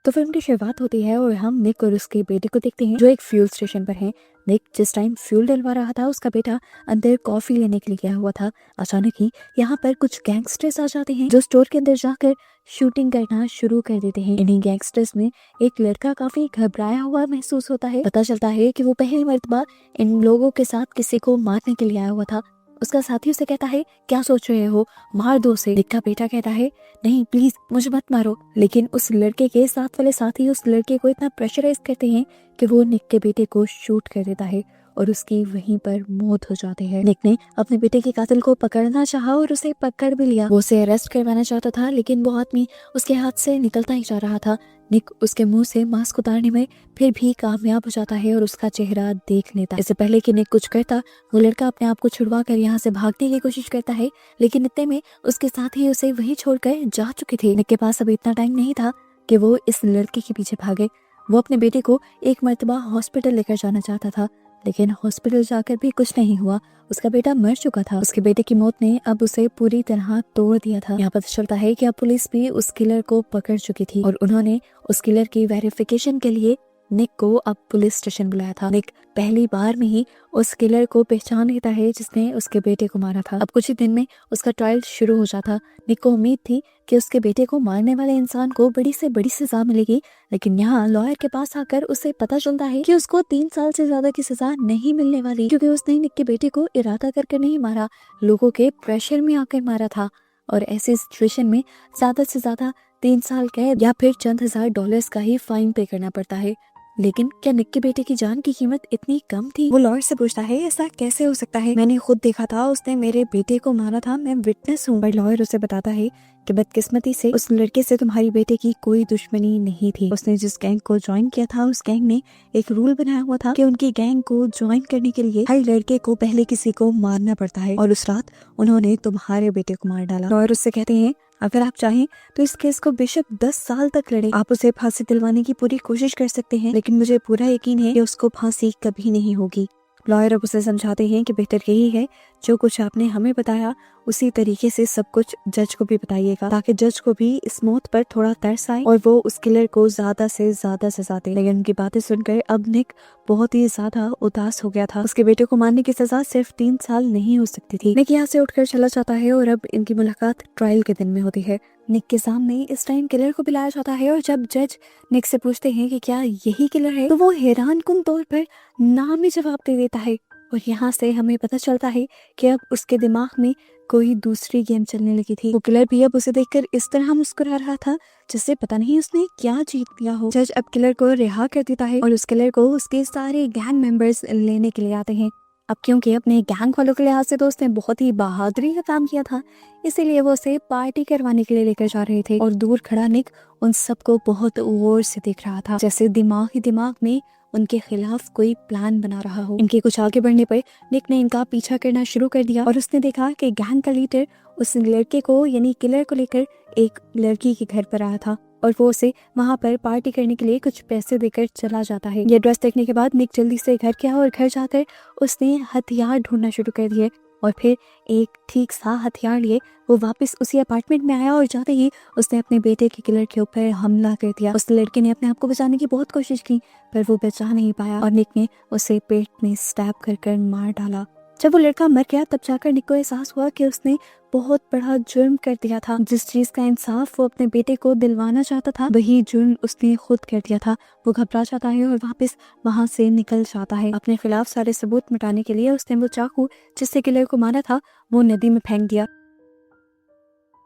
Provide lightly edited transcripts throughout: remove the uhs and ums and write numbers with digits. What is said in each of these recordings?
तो फिल्म की शुरुआत होती है और हम निक और उसके बेटे को देखते हैं जो एक फ्यूल स्टेशन पर हैं। निक जिस टाइम फ्यूल डलवा रहा था उसका बेटा अंदर कॉफी लेने के लिए गया हुआ था। अचानक ही यहाँ पर कुछ गैंगस्टर्स आ जाते हैं जो स्टोर के अंदर जाकर शूटिंग करना शुरू कर देते हैं। इन्हीं गैंगस्टर्स में एक लड़का काफी घबराया हुआ महसूस होता है। पता चलता है कि वो पहली मर्तबा इन लोगों के साथ किसी को मारने के लिए आया हुआ था। उसका साथी उसे कहता है क्या सोच रहे हो, मार दो उसे। निक का बेटा कहता है नहीं प्लीज मुझे मत मारो, लेकिन उस लड़के के साथ वाले साथी उस लड़के को इतना प्रेशराइज करते हैं कि वो निक के बेटे को शूट कर देता है और उसकी वहीं पर मौत हो जाती है। निक ने अपने बेटे के कातिल को पकड़ना चाहा और उसे पकड़ भी लिया। वो उसे अरेस्ट करवाना चाहता था लेकिन वो आदमी उसके हाथ से निकलता ही जा रहा था। निक उसके मुंह से मास्क उतारने में फिर भी कामयाब हो जाता है और उसका चेहरा देख लेता है। इससे पहले कि निक कुछ करता वो लड़का अपने आप को छुड़वा कर यहाँ से भागने की कोशिश करता है, लेकिन इतने में उसके साथ ही उसे वहीं छोड़कर जा चुके थे। निक के पास अब इतना टाइम नहीं था कि वो इस लड़के के पीछे भागे। वो अपने बेटे को एक मर्तबा हॉस्पिटल लेकर जाना चाहता था, लेकिन हॉस्पिटल जाकर भी कुछ नहीं हुआ। उसका बेटा मर चुका था। उसके बेटे की मौत ने अब उसे पूरी तरह तोड़ दिया था। यहाँ पता चलता है कि अब पुलिस भी उस किलर को पकड़ चुकी थी और उन्होंने उस किलर की वेरिफिकेशन के लिए निक को अब पुलिस स्टेशन बुलाया था। निक पहली बार में ही उस किलर को पहचान लेता है जिसने उसके बेटे को मारा था। अब कुछ ही दिन में उसका ट्रायल शुरू हो जाता। निक को उम्मीद थी कि उसके बेटे को मारने वाले इंसान को बड़ी से बड़ी सजा मिलेगी, लेकिन यहाँ लॉयर के पास आकर उसे पता चलता है कि उसको 3 साल से ज्यादा की सजा नहीं मिलने वाली, क्योंकि उसने निक के बेटे को इरादा करके नहीं मारा, लोगों के प्रेशर में आकर मारा था। और ऐसी सिचुएशन में ज्यादा से ज्यादा 3 साल कैद या फिर चंद $1000 का ही फाइन पे करना पड़ता है। लेकिन क्या निक के बेटे की जान की कीमत इतनी कम थी? वो लॉयर से पूछता है ऐसा कैसे हो सकता है, मैंने खुद देखा था, उसने मेरे बेटे को मारा था, मैं विटनेस हूँ। पर लॉयर उसे बताता है कि बदकिस्मती से उस लड़के से तुम्हारी बेटे की कोई दुश्मनी नहीं थी। उसने जिस गैंग को ज्वाइन किया था उस गैंग ने एक रूल बनाया हुआ था कि उनकी गैंग को ज्वाइन करने के लिए हर लड़के को पहले किसी को मारना पड़ता है, और उस रात उन्होंने तुम्हारे बेटे को मार डाला। लॉयर उससे कहते हैं अगर आप चाहें तो इस केस को बेशक 10 साल तक लड़े, आप उसे फांसी दिलवाने की पूरी कोशिश कर सकते हैं, लेकिन मुझे पूरा यकीन है कि उसको फांसी कभी नहीं होगी। लॉयर अब उसे समझाते हैं कि बेहतर यही है जो कुछ आपने हमें बताया उसी तरीके से सब कुछ जज को भी बताइएगा, ताकि जज को भी इस मौत पर थोड़ा तरस आए और वो उस किलर को ज्यादा से ज्यादा सजा दे। लेकिन उनकी बातें सुनकर अब निक बहुत ही ज्यादा उदास हो गया था। उसके बेटे को मारने की सजा सिर्फ 3 साल नहीं हो सकती थी। निक यहाँ से उठकर चला जाता है और अब इनकी मुलाकात ट्रायल के दिन में होती है। निक के सामने इस टाइम किलर को बुलाया जाता है और जब जज निक से पूछते हैं कि क्या यही किलर है, तो वो हैरानकुन तौर पर नाम ही जवाब दे देता है। और यहाँ से हमें पता चलता है कि अब उसके दिमाग में कोई दूसरी गेम चलने लगी थी। वो किलर भी अब उसे देखकर इस तरह मुस्कुरा रहा था जिससे पता नहीं उसने क्या जीत लिया हो। जज अब किलर को रिहा कर देता है और उस किलर को उसके सारे गैंग मेंबर्स लेने के लिए आते हैं। अब क्योंकि अपने गैंग वालों के लिहाज से तो उसने बहुत ही बहादुरी का काम किया था, इसीलिए वो उसे पार्टी करवाने के लिए लेकर जा रहे थे। और दूर खड़ा निक उन सबको बहुत गौर से देख रहा था, जैसे दिमाग ही दिमाग में उनके खिलाफ कोई प्लान बना रहा हो। इनके कुछ आगे बढ़ने पर निक ने इनका पीछा करना शुरू कर दिया और उसने देखा कि गैंग का लीडर उस लड़के को यानी किलर को लेकर एक लड़की के घर पर आया था और वो उसे वहां पर पार्टी करने के लिए कुछ पैसे देकर चला जाता है। ये ड्रेस देखने के बाद निक जल्दी से घर गया और घर जाकर उसने हथियार ढूंढना शुरू कर दिए और फिर एक ठीक सा हथियार लिए वो वापस उसी अपार्टमेंट में आया और जाते ही उसने अपने बेटे के किलर के ऊपर हमला कर दिया। उस लड़के ने अपने आप को बचाने की बहुत कोशिश की पर वो बचा नहीं पाया और निक ने उसे पेट में स्टैब कर मार डाला। जब वो लड़का मर गया तब जाकर निक को एहसास हुआ कि उसने बहुत बड़ा जुर्म कर दिया था। जिस चीज का इंसाफ वो अपने बेटे को दिलवाना चाहता था वही जुर्म उसने खुद कर दिया था। वो घबरा जाता है और वापस वहां से निकल जाता है। अपने खिलाफ सारे सबूत मिटाने के लिए उसने वो चाकू जिससे किलर को मारा था वो नदी में फेंक दिया।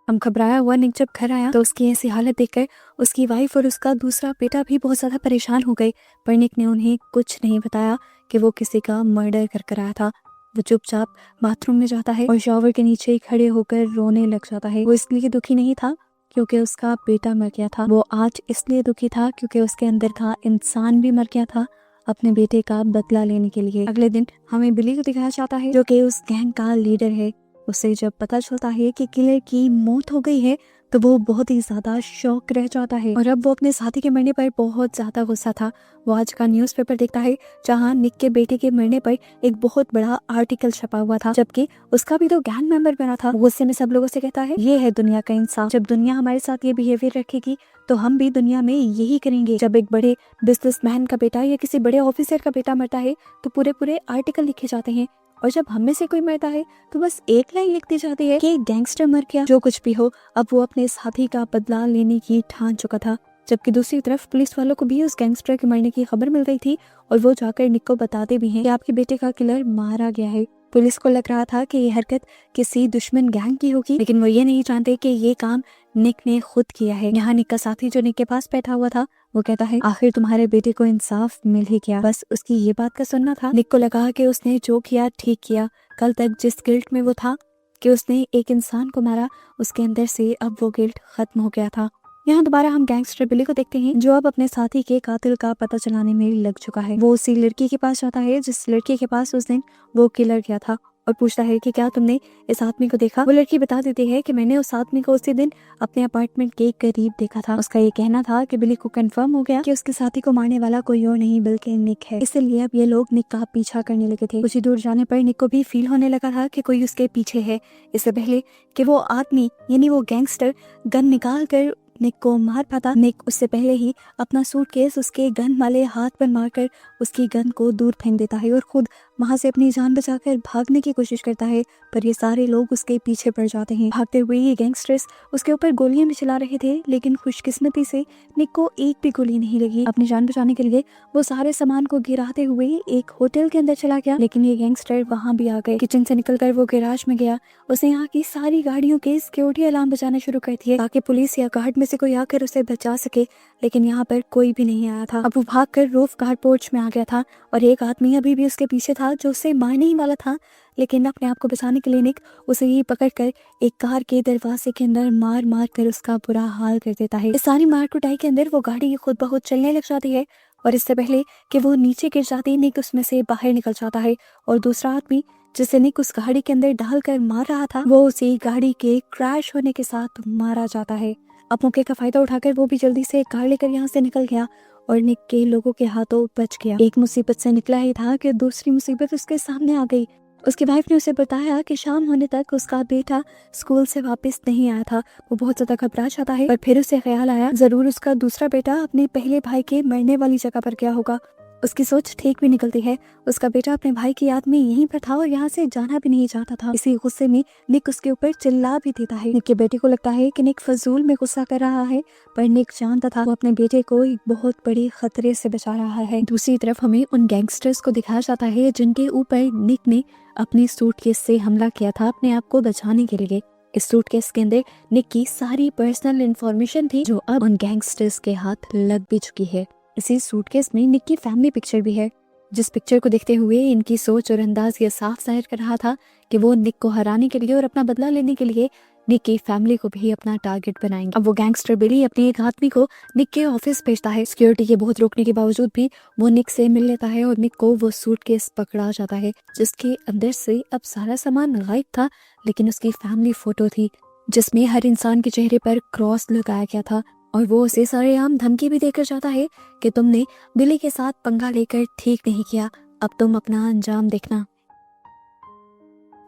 हम घबराया हुआ निक जब घर आया तो उसकी ऐसी हालत देखकर उसकी वाइफ और उसका दूसरा बेटा भी बहुत ज्यादा परेशान हो गए, पर निक ने उन्हें कुछ नहीं बताया कि वो किसी का मर्डर कर आया था। वो चुपचाप बाथरूम में जाता है और शॉवर के नीचे खड़े होकर रोने लग जाता है। वो इसलिए दुखी नहीं था क्योंकि उसका बेटा मर गया था, वो आज इसलिए दुखी था क्योंकि उसके अंदर का इंसान भी मर गया था अपने बेटे का बदला लेने के लिए। अगले दिन हमें बिली को दिखाया जाता है जो कि उस गैंग का लीडर है। उसे जब पता चलता है कि किलर की मौत हो गई है तो वो बहुत ही ज्यादा शॉक रह जाता है और अब वो अपने साथी के मरने पर बहुत ज्यादा गुस्सा था। वो आज का न्यूज़पेपर देखता है जहाँ निक के बेटे के मरने पर एक बहुत बड़ा आर्टिकल छपा हुआ था, जबकि उसका भी तो गैंग मेंबर बना था। वो गुस्से में सब लोगों से कहता है, ये है दुनिया का इंसाफ। जब दुनिया हमारे साथ ये बिहेवियर रखेगी तो हम भी दुनिया में यही करेंगे। जब एक बड़े बिजनेसमैन का बेटा या किसी बड़े ऑफिसर का बेटा मरता है तो पूरे पूरे आर्टिकल लिखे जाते हैं, और जब हम में से कोई मरता है तो बस एक लाइन लिख दी जाती है कि गैंगस्टर मर गया। जो कुछ भी हो, अब वो अपने साथी का बदला लेने की ठान चुका था। जबकि दूसरी तरफ पुलिस वालों को भी उस गैंगस्टर के मरने की खबर मिल गई थी और वो जाकर निक को बताते भी हैं कि आपके बेटे का किलर मारा गया है। पुलिस को लग रहा था कि ये हरकत किसी दुश्मन गैंग की होगी, लेकिन वो ये नहीं जानते कि ये काम निक ने खुद किया है। यहाँ निक का साथी जो निक के पास बैठा हुआ था वो कहता है, आखिर तुम्हारे बेटे को इंसाफ मिल ही गया, बस उसकी ये बात का सुनना था। निक को लगा कि उसने जो किया ठीक किया। कल तक जिस गिल्ट में वो था कि उसने एक इंसान को मारा, उसके अंदर से अब वो गिल्ट खत्म हो गया था। यहाँ दोबारा हम गैंगस्टर बिली को देखते हैं जो अब अपने साथी के कातिल का पता चलाने में लग चुका है। वो उसी लड़की के पास जाता है जिस लड़की के पास उस दिन वो किलर गया था और पूछता है कि क्या तुमने इस आदमी को देखा। वो लड़की बता देती है कि मैंने उस आदमी को उसी दिन अपने अपार्टमेंट के करीब देखा था। उसका ये कहना था कि बिली को कंफर्म हो गया कि उसके साथी को मारने वाला कोई और नहीं बल्कि निक है। इसलिए अब ये लोग निक का पीछा करने लगे थे। कुछ ही दूर जाने पर निक को भी फील होने लगा था कि कोई उसके पीछे है। इससे पहले कि वो आदमी यानी वो गैंगस्टर गन निकाल कर निक को मार पाता, निक उससे पहले ही अपना सूटकेस उसके गन वाले हाथ पर मारकर उसकी गन को दूर फेंक देता है और खुद वहां से अपनी जान बचाकर भागने की कोशिश करता है। पर ये सारे लोग उसके पीछे पड़ जाते हैं। भागते हुए ये गैंगस्टर्स उसके ऊपर गोलियां भी चला रहे थे, लेकिन खुशकिस्मती से निक को एक भी गोली नहीं लगी। अपनी जान बचाने के लिए वो सारे सामान को गिराते हुए एक होटल के अंदर चला गया, लेकिन ये गैंगस्टर वहां भी आ गए। किचन से निकलकर वो गैराज में गया। उसने यहाँ की सारी गाड़ियों के सिक्योरिटी अलार्म बजाना शुरू कर दिए ताकि पुलिस या गार्ड में से कोई आकर उसे बचा सके, लेकिन यहाँ पर कोई भी नहीं आया था। अब वो भागकर रूफ कार पोर्च में आ गया था और एक आदमी अभी भी उसके पीछे था जो उसे मारने ही वाला था, लेकिन अपने आप को बचाने के लिए निक उसे ही पकड़कर एक कार के दरवाजे के अंदर मार मार कर उसका बुरा हाल कर देता है। इस सारी मार कुटाई के अंदर वो गाड़ी खुद ब खुद चलने लग जाती है और इससे पहले कि वो नीचे गिर जाती निक उसमें से बाहर निकल जाता है और दूसरा आदमी जिसे निक उस गाड़ी के अंदर डालकर मार रहा था वो उसी गाड़ी के क्रैश होने के साथ मारा जाता है। अब मौके का फायदा उठाकर वो भी जल्दी से कार लेकर यहाँ से निकल गया और निक के लोगों के हाथों बच गया। एक मुसीबत से निकला ही था कि दूसरी मुसीबत उसके सामने आ गई। उसकी वाइफ ने उसे बताया कि शाम होने तक उसका बेटा स्कूल से वापस नहीं आया था। वो बहुत ज्यादा घबरा जाता है, पर फिर उसे ख्याल आया जरूर उसका दूसरा बेटा अपने पहले भाई के मरने वाली जगह पर गया होगा। उसकी सोच ठीक भी निकलती है। उसका बेटा अपने भाई की याद में यहीं पर था और यहाँ से जाना भी नहीं चाहता था। इसी गुस्से में निक उसके ऊपर चिल्ला भी देता है। निक के बेटे को लगता है कि निक फजूल में गुस्सा कर रहा है, पर निक जानता था वो अपने बेटे को एक बहुत बड़ी खतरे से बचा रहा है। दूसरी तरफ हमें उन गैंगस्टर्स को दिखाया जाता है जिनके ऊपर निक ने अपने सूटकेस से हमला किया था अपने आप को बचाने के लिए। इस सूटकेस के अंदर निक की सारी पर्सनल इंफॉर्मेशन थी जो अब उन गैंगस्टर्स के हाथ लग भी चुकी है। इसी सूटकेस में निक की फैमिली पिक्चर भी है, जिस पिक्चर को देखते हुए इनकी सोच और अंदाज ये साफ जाहिर कर रहा था कि वो निक को हराने के लिए और अपना बदला लेने के लिए निक की फैमिली को भी अपना टारगेट बनाएंगे। अब वो गैंगस्टर बिली अपने एक आदमी को निक के ऑफिस भेजता है। सिक्योरिटी के बहुत रोकने के बावजूद भी वो निक से मिल लेता है और निक को वो सूटकेस पकड़ा जाता है जिसके अंदर से अब सारा सामान गायब था, लेकिन उसकी फैमिली फोटो थी जिसमें हर इंसान के चेहरे पर क्रॉस लगाया गया था और वो उसे सरेआम धमकी भी देकर जाता है कि तुमने बिली के साथ पंगा लेकर ठीक नहीं किया, अब तुम अपना अंजाम देखना।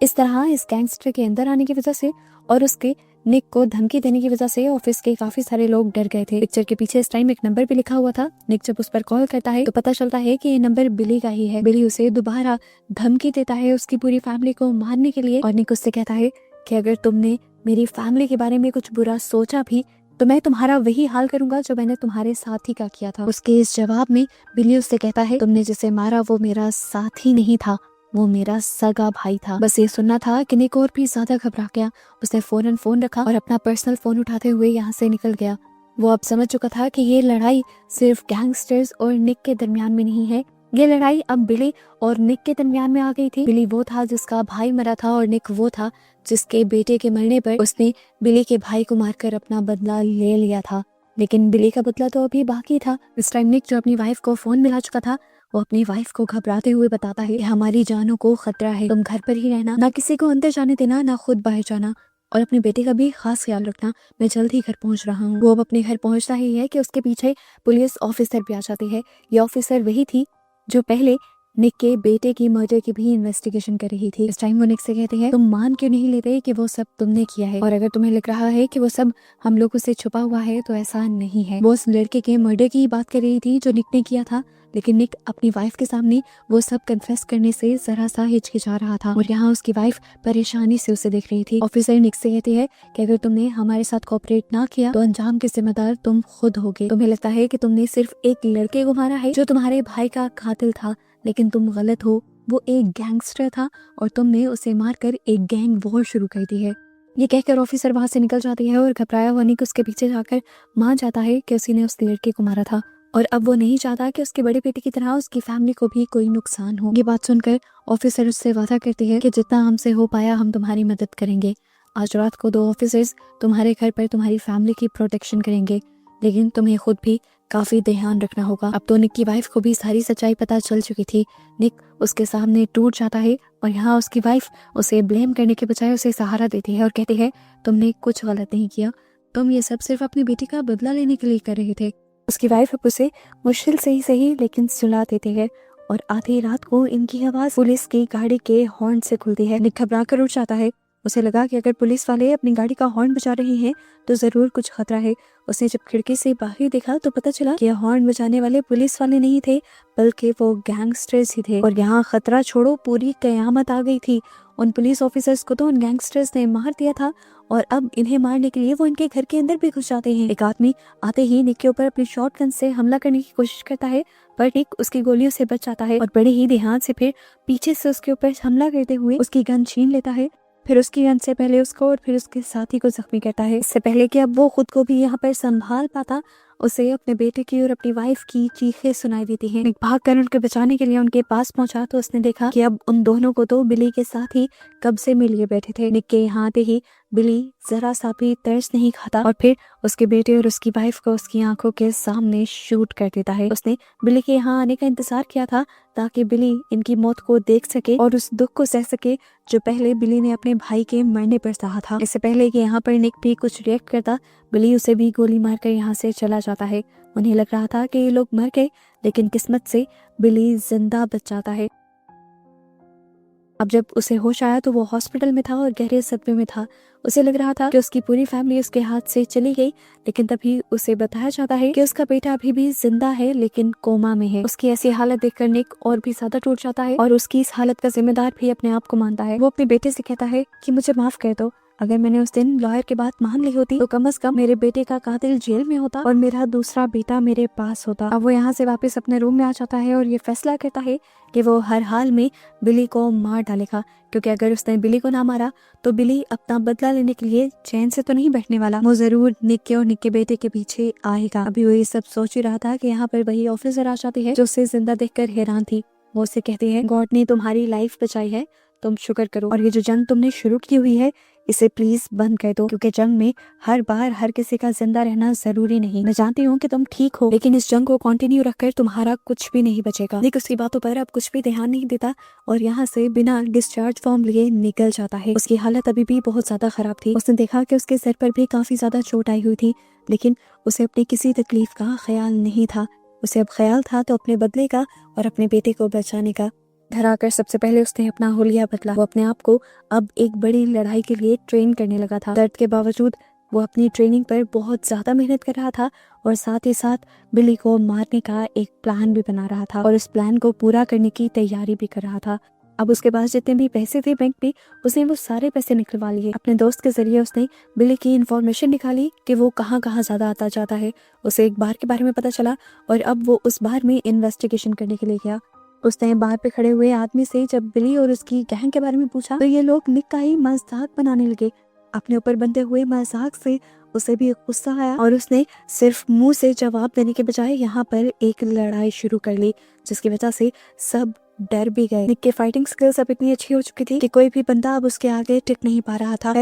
इस तरह इस गैंगस्टर के अंदर आने की वजह से और उसके निक को धमकी देने की वजह से ऑफिस के काफी सारे लोग डर गए थे। पिक्चर के पीछे इस टाइम एक नंबर भी लिखा हुआ था। निक जब उस पर कॉल करता है तो पता चलता है कि ये नंबर बिली का ही है। बिली उसे दोबारा धमकी देता है उसकी पूरी फैमिली को मारने के लिए और निक उससे कहता है कि अगर तुमने मेरी फैमिली के बारे में कुछ बुरा सोचा भी तो मैं तुम्हारा वही हाल करूंगा जो मैंने तुम्हारे साथी का किया था। उसके इस जवाब में बिली उससे कहता है तुमने जिसे मारा वो मेरा साथी नहीं था, वो मेरा सगा भाई था। बस ये सुनना था कि निक और भी ज्यादा घबरा गया। उसने फौरन फोन रखा और अपना पर्सनल फोन उठाते हुए यहाँ से निकल गया। वो अब समझ चुका था कि ये लड़ाई सिर्फ गैंगस्टर्स और निक के दरमियान में नहीं है, ये लड़ाई अब बिली और निक के दरमियान में आ गई थी। बिली वो था जिसका भाई मरा था और निक वो था जिसके बेटे के मरने पर उसने बिली के भाई को मारकर अपना बदला ले लिया था। लेकिन बिली का बदला तो अभी बाकी था। इस टाइम निक जो अपनी वाइफ को फोन मिला चुका था वो अपनी वाइफ को घबराते हुए बताता है कि हमारी जानों को खतरा है, तुम घर पर ही रहना, ना किसी को अंदर जाने देना, ना खुद बाहर जाना। और अपने बेटे का भी खास ख्याल रखना, मैं जल्द ही घर पहुंच रहा हूँ। वो अब अपने घर पहुंचता ही है कि उसके पीछे पुलिस ऑफिसर भी आ जाती है। ये ऑफिसर वही थी जो पहले निक के बेटे की मर्डर की भी इन्वेस्टिगेशन कर रही थी। इस टाइम वो निक से कहते हैं, तुम मान क्यों नहीं लेते कि वो सब तुमने किया है, और अगर तुम्हें लग रहा है कि वो सब हम लोगों से छुपा हुआ है तो ऐसा नहीं है। वो उस लड़के के मर्डर की बात कर रही थी जो निक ने किया था, लेकिन निक अपनी वाइफ के सामने वो सब कन्फेस करने से जरा सा हिचकिचा रहा था और यहाँ उसकी वाइफ परेशानी से उसे देख रही थी। ऑफिसर निक से कहती है कि अगर तुमने हमारे साथ कोऑपरेट ना किया तो अंजाम के जिम्मेदार तुम खुद होगे। तुम्हें लगता है कि तुमने सिर्फ एक लड़के को मारा है जो तुम्हारे भाई का कातिल था, लेकिन तुम गलत हो। वो एक गैंगस्टर था और तुमने उसे मारकर एक गैंग वॉर शुरू कर दी है। ये कहकर ऑफिसर वहां से निकल जाती है और घबराया हुआ निक उसके पीछे जाकर मान जाता है कि उसी ने उस लड़के को मारा था और अब वो नहीं चाहता कि उसके बड़े बेटे की तरह उसकी फैमिली को भी कोई नुकसान हो। ये बात सुनकर ऑफिसर उससे वादा करती है कि जितना हमसे हो पाया हम तुम्हारी मदद करेंगे। आज रात को 2 ऑफिसर्स तुम्हारे घर पर तुम्हारी फैमिली की प्रोटेक्शन करेंगे, लेकिन तुम्हें खुद भी काफी ध्यान रखना होगा। अब तो निक की वाइफ को भी सारी सच्चाई पता चल चुकी थी। निक उसके सामने टूट जाता है और यहाँ उसकी वाइफ उसे ब्लेम करने के बजाय उसे सहारा देती है और कहती है, तुमने कुछ गलत नहीं किया, तुम ये सब सिर्फ अपनी बेटी का बदला लेने के लिए कर रहे थे। उसकी वाइफ अब उसे मुश्किल से ही सही लेकिन सुला देती है और आधी रात को इनकी आवाज पुलिस की गाड़ी के हॉर्न से खुलती है। निक घबरा कर उठ जाता है। उसे लगा कि अगर पुलिस वाले अपनी गाड़ी का हॉर्न बजा रहे हैं तो जरूर कुछ खतरा है। उसने जब खिड़की से बाहर देखा तो पता चला कि हॉर्न बजाने वाले पुलिस वाले नहीं थे, बल्कि वो गैंगस्टर्स ही थे। और यहाँ खतरा छोड़ो, पूरी कयामत आ गई थी। उन पुलिस ऑफिसर्स को तो उन गैंगस्टर्स ने मार दिया था और अब इन्हें मारने के लिए वो इनके घर के अंदर भी घुस जाते हैं। एक आदमी आते ही निक के ऊपर अपनी शॉटगन से हमला करने की कोशिश करता है, पर निक उसकी गोलियों से बच जाता है और बड़े ही ध्यान से फिर पीछे से उसके ऊपर हमला करते हुए उसकी गन छीन लेता है। फिर उसकी गन से पहले उसको और फिर उसके साथी को जख्मी करता है। इससे पहले कि अब वो खुद को भी यहाँ पर संभाल पाता, उसे अपने बेटे की और अपनी वाइफ की चीखें सुनाई देती हैं। निक भागकर उनके बचाने के लिए उनके पास पहुंचा तो उसने देखा कि अब उन दोनों को तो बिली के साथ ही कब से मिल लिए बैठे थे। निक के यहाँ आते ही बिली जरा सा भी तरस नहीं खाता और फिर उसके बेटे और उसकी वाइफ को उसकी आंखों के सामने शूट कर देता है। उसने बिली के यहाँ आने का इंतजार किया था ताकि बिली इनकी मौत को देख सके और उस दुख को सह सके जो पहले बिली ने अपने भाई के मरने पर सहा था। इससे पहले कि यहाँ पर निक भी कुछ रिएक्ट करता, बिली उसे भी गोली मारकर यहाँ से चला जाता है। उन्हें लग रहा था कि ये लोग मर गए, लेकिन किस्मत से बिली जिंदा बच जाता है। अब जब उसे होश आया तो वो हॉस्पिटल में था और गहरे सदमे में था। उसे लग रहा था कि उसकी पूरी फैमिली उसके हाथ से चली गई, लेकिन तभी उसे बताया जाता है कि उसका बेटा अभी भी जिंदा है लेकिन कोमा में है। उसकी ऐसी हालत देखकर निक और भी ज्यादा टूट जाता है और उसकी इस हालत का जिम्मेदार भी अपने आप को मानता है। वो अपने बेटे से कहता है कि मुझे माफ कर दो, अगर मैंने उस दिन लॉयर की बात मान ली होती तो कम से कम मेरे बेटे का कातिल जेल में होता और मेरा दूसरा बेटा मेरे पास होता। अब वो यहाँ से वापस अपने रूम में आ जाता है और ये फैसला करता है कि वो हर हाल में बिली को मार डालेगा, क्योंकि अगर उसने बिली को ना मारा तो बिली अपना बदला लेने के लिए चैन से तो नहीं बैठने वाला। वो जरूर निक के और निक के बेटे के पीछे आएगा। अभी वो ये सब सोच ही रहा था कि यहाँ पर वही ऑफिसर आ जाती है जो उसे जिंदा देखकर हैरान थी। वो उससे कहती है, गॉड ने तुम्हारी लाइफ बचाई है, तुम शुक्र करो, और ये जो जंग तुमने शुरू की हुई है इसे प्लीज बंद कर दो, क्योंकि जंग में हर बार हर किसी का जिंदा रहना जरूरी नहीं। मैं जानती हूँ कि तुम ठीक हो, लेकिन इस जंग को कंटिन्यू रखकर तुम्हारा कुछ भी नहीं बचेगा। निक उसकी बातों पर अब कुछ भी ध्यान नहीं देता और यहाँ से बिना डिस्चार्ज फॉर्म लिए निकल जाता है। उसकी हालत अभी भी बहुत ज्यादा खराब थी। उसने देखा कि उसके सर पर भी काफी ज्यादा चोट आई हुई थी, लेकिन उसे अपनी किसी तकलीफ का ख्याल नहीं था। उसे अब ख्याल था तो अपने बदले का और अपने बेटे को बचाने का। घर आकर सबसे पहले उसने अपना हुलिया बदला। वो अपने आप को अब एक बड़ी लड़ाई के लिए ट्रेन करने लगा था। दर्द के बावजूद वो अपनी ट्रेनिंग पर बहुत ज्यादा मेहनत कर रहा था और साथ ही साथ बिली को मारने का एक प्लान भी बना रहा था और इस प्लान को पूरा करने की तैयारी भी कर रहा था। अब उसके पास जितने भी पैसे थे बैंक में, उसने वो सारे पैसे निकलवा लिए। अपने दोस्त के जरिए उसने बिली की इन्फॉर्मेशन निकाली कि वो कहाँ कहाँ ज्यादा आता जाता है। उसे एक बार के बारे में पता चला और अब वो उस बार में इन्वेस्टिगेशन करने के लिए गया। उसने बाहर पे खड़े हुए आदमी से जब बिली और उसकी गैंग के बारे में पूछा तो ये लोग निक का ही मजाक बनाने लगे। अपने ऊपर बनते हुए मजाक से उसे भी गुस्सा आया और उसने सिर्फ मुंह से जवाब देने के बजाय यहाँ पर एक लड़ाई शुरू कर ली, जिसकी वजह से सब डर भी गए। निक के फाइटिंग स्किल्स अब इतनी अच्छी हो चुकी थी कि कोई भी बंदा अब उसके आगे टिक नहीं पा रहा था।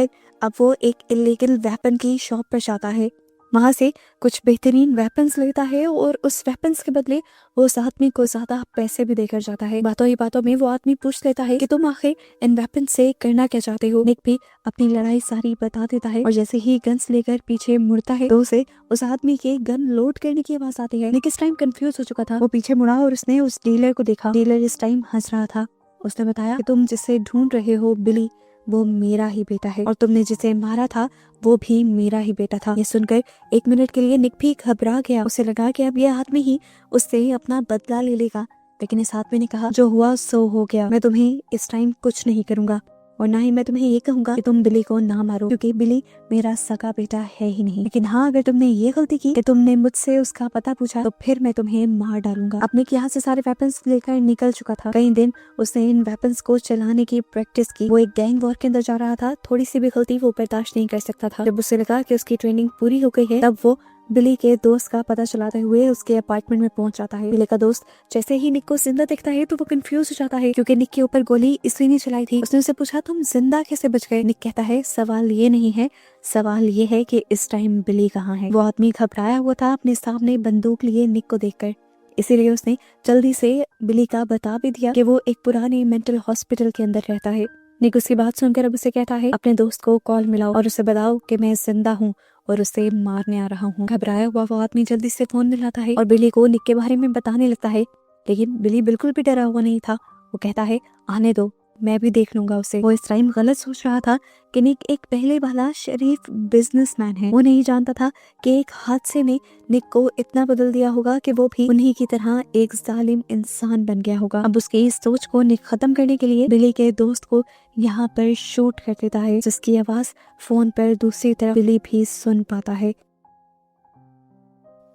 अब वो एक इलीगल वेपन की शॉप पर जाता है वहाँ से कुछ बेहतरीन वेपन्स लेता है और उस वेपन्स के बदले वो उस आदमी को ज्यादा पैसे भी देकर जाता है। बातों ही बातों में वो आदमी पूछ लेता है कि तुम आखिर इन वेपन से करना क्या चाहते हो। निक भी अपनी लड़ाई सारी बता देता है और जैसे ही गन्स लेकर पीछे मुड़ता है तो उसे उस आदमी के गन लोड करने की आवाज आती है। निक इस टाइम कंफ्यूज हो चुका था। वो पीछे मुड़ा और उसने उस डीलर को देखा। डीलर इस टाइम हंस रहा था। उसने बताया कि तुम जिसे ढूंढ रहे हो बिली, वो मेरा ही बेटा है और तुमने जिसे मारा था वो भी मेरा ही बेटा था। ये सुनकर 1 मिनट के लिए निक भी घबरा गया। उसे लगा कि अब ये आदमी ही उससे अपना बदला ले लेगा, लेकिन इस आदमी ने कहा जो हुआ सो हो गया। मैं तुम्हें इस टाइम कुछ नहीं करूंगा और ना ही मैं तुम्हें ये कहूंगा कि तुम बिली को ना मारो, क्योंकि बिली मेरा सगा बेटा है ही नहीं। लेकिन हाँ, अगर तुमने ये गलती की कि तुमने मुझसे उसका पता पूछा तो फिर मैं तुम्हें मार डालूंगा। अपने यहाँ से सारे वेपन्स लेकर निकल चुका था। कई दिन उसने इन वेपन्स को चलाने की प्रैक्टिस की। वो एक गैंग वॉर के अंदर जा रहा था। थोड़ी सी भी गलती वो बर्दाश्त नहीं कर सकता था। जब उसे लगा कि उसकी ट्रेनिंग पूरी हो गई है तब वो बिली के दोस्त का पता चलाते हुए उसके अपार्टमेंट में पहुंच जाता है। बिली का दोस्त जैसे ही निक को जिंदा देखता है तो वो कंफ्यूज हो जाता है, क्योंकि निक के ऊपर गोली इसलिए नहीं चलाई थी। उसने उसे पूछा तुम जिंदा कैसे बच गए। निक कहता है सवाल ये नहीं है, सवाल ये है कि इस टाइम बिली कहाँ है। वो आदमी घबराया हुआ था अपने सामने बंदूक लिए निक को देखकर, इसीलिए उसने जल्दी से बिली का बता भी दिया कि वो एक पुराने मेंटल हॉस्पिटल के अंदर रहता है। निक उसकी बात सुनकर अब उसे कहता है अपने दोस्त को कॉल मिलाओ और उसे बताओ कि मैं जिंदा हूँ और उसे मारने आ रहा हूँ। घबराया हुआ वो आदमी जल्दी से फोन मिलाता है और बिली को निक के बारे में बताने लगता है, लेकिन बिली बिल्कुल भी डरा हुआ नहीं था। वो कहता है आने दो, मैं भी देख लूंगा उसे। वो इस टाइम गलत सोच रहा था कि निक एक पहले वाला शरीफ बिजनेसमैन है। वो नहीं जानता था कि एक हादसे ने निक को इतना बदल दिया होगा कि वो भी उन्हीं की तरह एक जालिम इंसान बन गया होगा। अब उसकी इस सोच को निक खत्म करने के लिए बिली के दोस्त को यहाँ पर शूट कर देता है, जिसकी आवाज फोन पर दूसरी तरफ बिली भी सुन पाता है।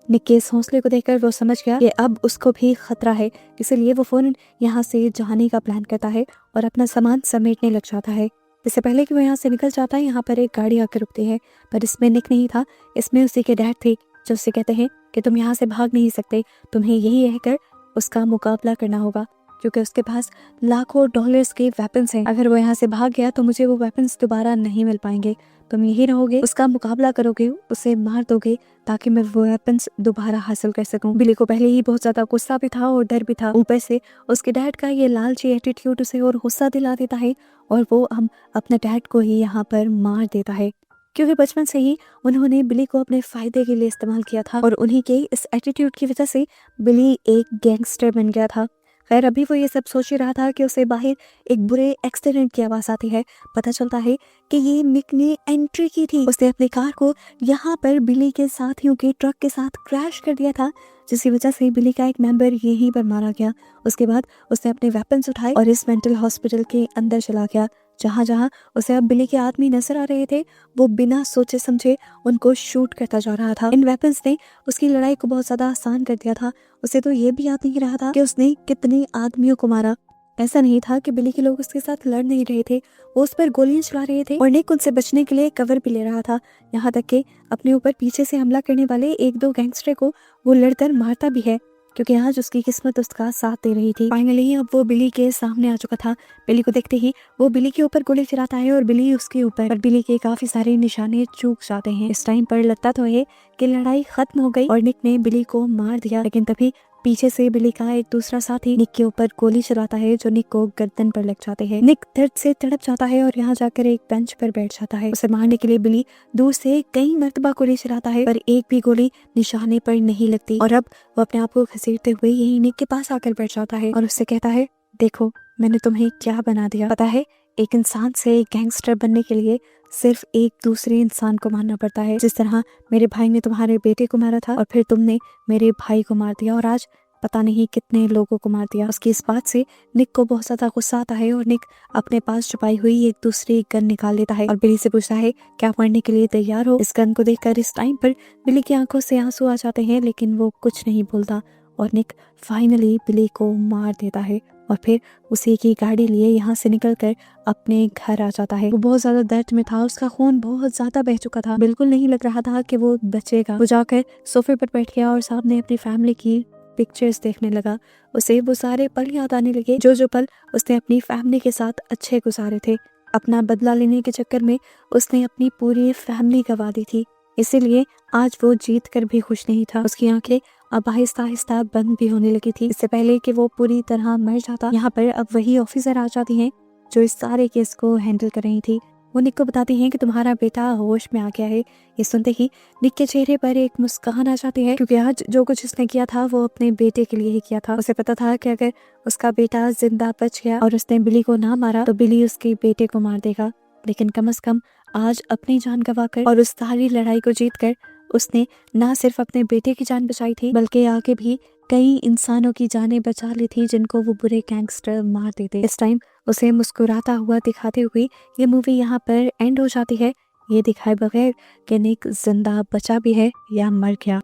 निक के इस हौसले को देखकर वो समझ गया कि अब उसको भी खतरा है, इसलिए वो फौरन यहाँ से जाने का प्लान करता है और अपना सामान समेटने लग जाता है। इससे पहले कि वो यहाँ से निकल जाता है, यहाँ पर एक गाड़ी आकर रुकती है, पर इसमें निक नहीं था, इसमें उसी के डैड थे, जो उससे कहते हैं कि तुम यहाँ से भाग नहीं सकते, तुम्हें यही रहकर उसका मुकाबला करना होगा, क्योंकि उसके पास लाखों डॉलर्स के वेपन्स हैं। अगर वो यहाँ से भाग गया तो मुझे वो वेपन्स दोबारा नहीं मिल पाएंगे। तुम यही रहोगे, उसका मुकाबला करोगे, उसे मार दोगे ताकि मैं वो वेपन्स दोबारा हासिल कर सकूं। बिली को पहले ही बहुत ज्यादा गुस्सा भी था और डर भी था। ऊपर से उसके डैड का ये लालची एटीट्यूड उसे और गुस्सा दिला देता है और वो हम अपने डैड को ही यहाँ पर मार देता है, क्योंकि बचपन से ही उन्होंने बिली को अपने फायदे के लिए इस्तेमाल किया था और उन्हीं के इस एटीट्यूड की वजह से बिली एक गैंगस्टर बन गया था। खैर अभी वो ये सब सोच ही रहा था कि उसे बाहर एक बुरे एक्सीडेंट की आवाज आती है। पता चलता है कि ये निक ने एंट्री की थी। उसने अपनी कार को यहाँ पर बिली के साथियों के ट्रक के साथ क्रैश कर दिया था, जिसकी वजह से बिली का एक मेंबर यहीं पर मारा गया। उसके बाद उसने अपने वेपन्स उठाए और इस मेंटल हॉस्पिटल के अंदर चला गया। जहाँ जहाँ उसे अब बिली के आदमी नजर आ रहे थे वो बिना सोचे समझे उनको शूट करता जा रहा था। इन वेपन्स ने उसकी लड़ाई को बहुत ज्यादा आसान कर दिया था। उसे तो ये भी याद नहीं रहा था कि उसने कितने आदमियों को मारा। ऐसा नहीं था कि बिली के लोग उसके साथ लड़ नहीं रहे थे, वो उस पर गोलियां चला रहे थे और निक उनसे बचने के लिए कवर भी ले रहा था। यहाँ तक कि अपने ऊपर पीछे से हमला करने वाले 1-2 गैंगस्टर को वो लड़कर मारता भी है, क्योंकि आज उसकी किस्मत उसका साथ दे रही थी। फाइनली अब वो बिली के सामने आ चुका था। बिली को देखते ही वो बिली के ऊपर गोली चलाता है और बिली उसके ऊपर, पर बिली के काफी सारे निशाने चूक जाते हैं। इस टाइम पर लगता तो है कि लड़ाई खत्म हो गई और निक ने बिली को मार दिया, लेकिन तभी पीछे से बिली का एक दूसरा साथी निक के ऊपर गोली चलाता है, जो निक को गर्दन पर लग जाते हैं। निक दर्द से तड़प जाता है और यहाँ जाकर एक बेंच पर बैठ जाता है। उसे मारने के लिए बिली दूर से कई मर्तबा गोली चलाता है, पर एक भी गोली निशाने पर नहीं लगती और अब वो अपने आप को घसीटते हुए यही निक के पास आकर बैठ जाता है और उससे कहता है देखो मैंने तुम्हें क्या बना दिया। पता है एक इंसान से गैंगस्टर बनने के लिए सिर्फ एक दूसरे इंसान को मारना पड़ता है। जिस तरह मेरे भाई ने तुम्हारे बेटे को मारा था और फिर तुमने मेरे भाई को मार दिया और आज पता नहीं कितने लोगों को मार दिया। उसकी इस बात से निक को बहुत ज्यादा गुस्सा आता है और निक अपने पास छुपाई हुई एक दूसरी गन निकाल लेता है और बिली से पूछता है क्या मरने के लिए तैयार हो। इस गन को देखकर इस टाइम पर बिली की आंखों से आंसू आ जाते हैं, लेकिन वो कुछ नहीं बोलता और निक फाइनली बिली को मार देता है और फिर उसी की गाड़ी लिए यहाँ से निकलकर अपने घर आ जाता है। वो बहुत ज्यादा दर्द में था, उसका खून बहुत ज्यादा बह चुका था, बिल्कुल नहीं लग रहा था कि वो बचेगा। वो जाकर सोफे पर बैठ गया और सामने अपनी फैमिली की पिक्चर्स देखने लगा। उसे वो सारे पल याद आने लगे जो पल उसने अपनी फैमिली के साथ अच्छे गुजारे थे। अपना बदला लेने के चक्कर में उसने अपनी पूरी फैमिली गंवा दी थी। इसीलिए आज वो जीत कर भी खुश नहीं था। उसकी आंखें अब आहिस्ता आहिस्ता बंद भी होने लगी थी। इससे पहले कि वो पूरी तरह मर जाता, यहाँ पर अब वही ऑफिसर आ जाती हैं जो इस सारे केस को हैंडल कर रही थी। वो निक को बताती हैं कि तुम्हारा बेटा होश में आ गया है। ये सुनते ही निक के चेहरे पर एक मुस्कान आ जाती है, क्योंकि आज जो कुछ उसने किया था वो अपने बेटे के लिए ही किया था। उसे पता था कि अगर उसका बेटा जिंदा बच गया और उसने बिली को ना मारा तो बिली उसके बेटे को मार देगा। लेकिन कम से कम आज अपनी जान गंवाकर और उस सारी लड़ाई को जीतकर उसने ना सिर्फ अपने बेटे की जान बचाई थी, बल्कि आगे भी कई इंसानों की जानें बचा ली थी जिनको वो बुरे गैंगस्टर मार देते। इस टाइम उसे मुस्कुराता हुआ दिखाते हुए ये मूवी यहाँ पर एंड हो जाती है, ये दिखाए बगैर कि निक जिंदा बचा भी है या मर गया।